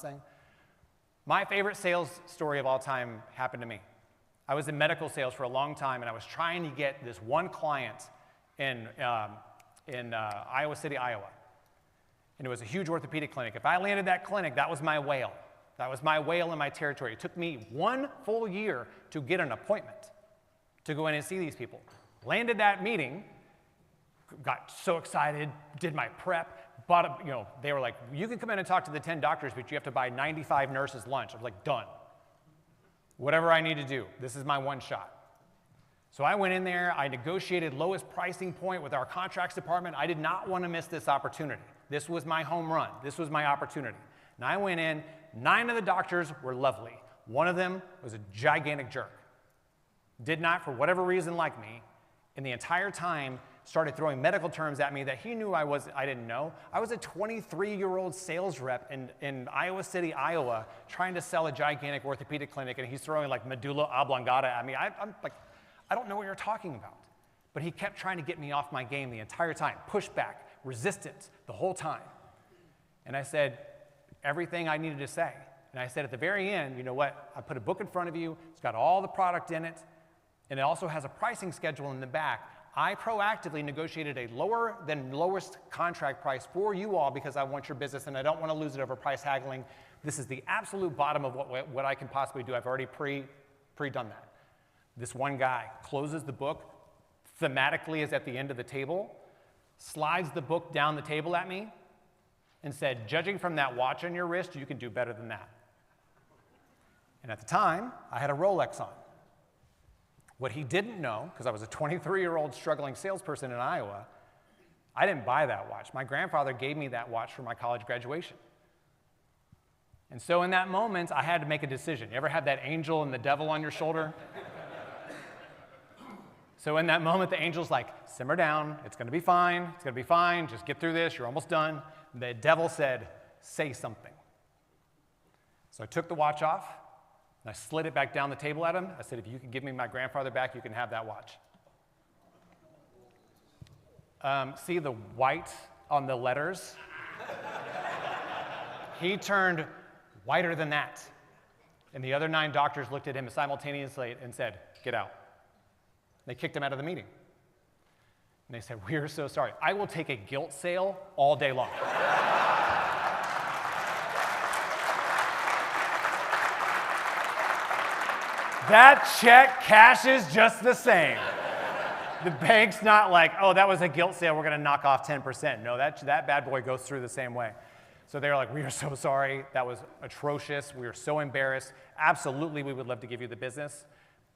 thing. My favorite sales story of all time happened to me. I was in medical sales for a long time, and I was trying to get this one client in Iowa City, Iowa. And it was a huge orthopedic clinic. If I landed that clinic, that was my whale. That was my whale in my territory. It took me 1 full year to get an appointment to go in and see these people. Landed that meeting, got so excited, did my prep, bought a, they were like, you can come in and talk to the 10 doctors, but you have to buy 95 nurses lunch. I was like, done. Whatever I need to do, this is my one shot. So I went in there, I negotiated lowest pricing point with our contracts department. I did not want to miss this opportunity. This was my home run. This was my opportunity. And I went in, 9 of the doctors were lovely. One of them was a gigantic jerk. Did not, for whatever reason, like me, and the entire time started throwing medical terms at me that he knew I didn't know. I was a 23-year-old sales rep in Iowa City, Iowa, trying to sell a gigantic orthopedic clinic, and he's throwing like medulla oblongata at me. I'm like, I don't know what you're talking about. But he kept trying to get me off my game the entire time, pushback, resistance, the whole time. And I said everything I needed to say. And I said at the very end, you know what? I put a book in front of you. It's got all the product in it. And it also has a pricing schedule in the back. I proactively negotiated a lower than lowest contract price for you all because I want your business and I don't want to lose it over price haggling. This is the absolute bottom of what I can possibly do. I've already pre-done that. This one guy closes the book, thematically is at the end of the table, slides the book down the table at me, and said, judging from that watch on your wrist, you can do better than that. And at the time, I had a Rolex on. What he didn't know, because I was a 23-year-old struggling salesperson in Iowa, I didn't buy that watch. My grandfather gave me that watch for my college graduation. And so in that moment, I had to make a decision. You ever had that angel and the devil on your shoulder? So in that moment, the angel's like, simmer down, it's gonna be fine, just get through this, you're almost done. And the devil said, say something. So I took the watch off, and I slid it back down the table at him. I said, if you can give me my grandfather back, you can have that watch. See the white on the letters? He turned whiter than that. And the other 9 doctors looked at him simultaneously and said, get out. They kicked him out of the meeting. And they said, we're so sorry. I will take a guilt sale all day long. That check cashes just the same. The bank's not like, oh, that was a guilt sale, we're going to knock off 10%. No, that bad boy goes through the same way. So they were like, we are so sorry. That was atrocious. We are so embarrassed. Absolutely, we would love to give you the business.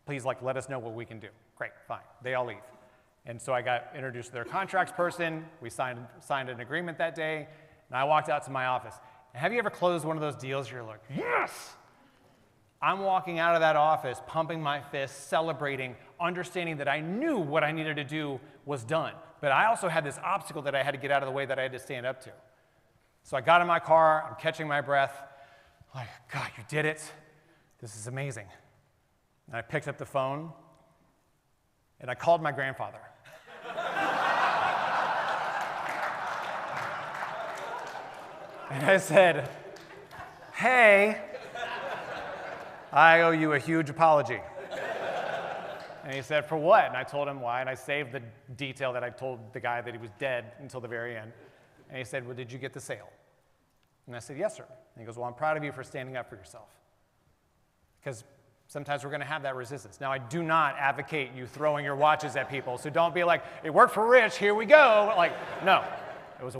Please, let us know what we can do. Great, fine. They all leave. And so I got introduced to their contracts person. We signed an agreement that day, and I walked out to my office. And have you ever closed one of those deals you're like, yes? I'm walking out of that office, pumping my fist, celebrating, understanding that I knew what I needed to do was done. But I also had this obstacle that I had to get out of the way that I had to stand up to. So I got in my car, I'm catching my breath, like, God, you did it. This is amazing. And I picked up the phone, and I called my grandfather. And I said, hey, I owe you a huge apology. And he said, for what? And I told him why, and I saved the detail that I told the guy that he was dead until the very end. And he said, well, did you get the sale? And I said, yes, sir. And he goes, well, I'm proud of you for standing up for yourself. Because sometimes we're going to have that resistance. Now, I do not advocate you throwing your watches at people, so don't be like, it worked for Rich, here we go. Like, no.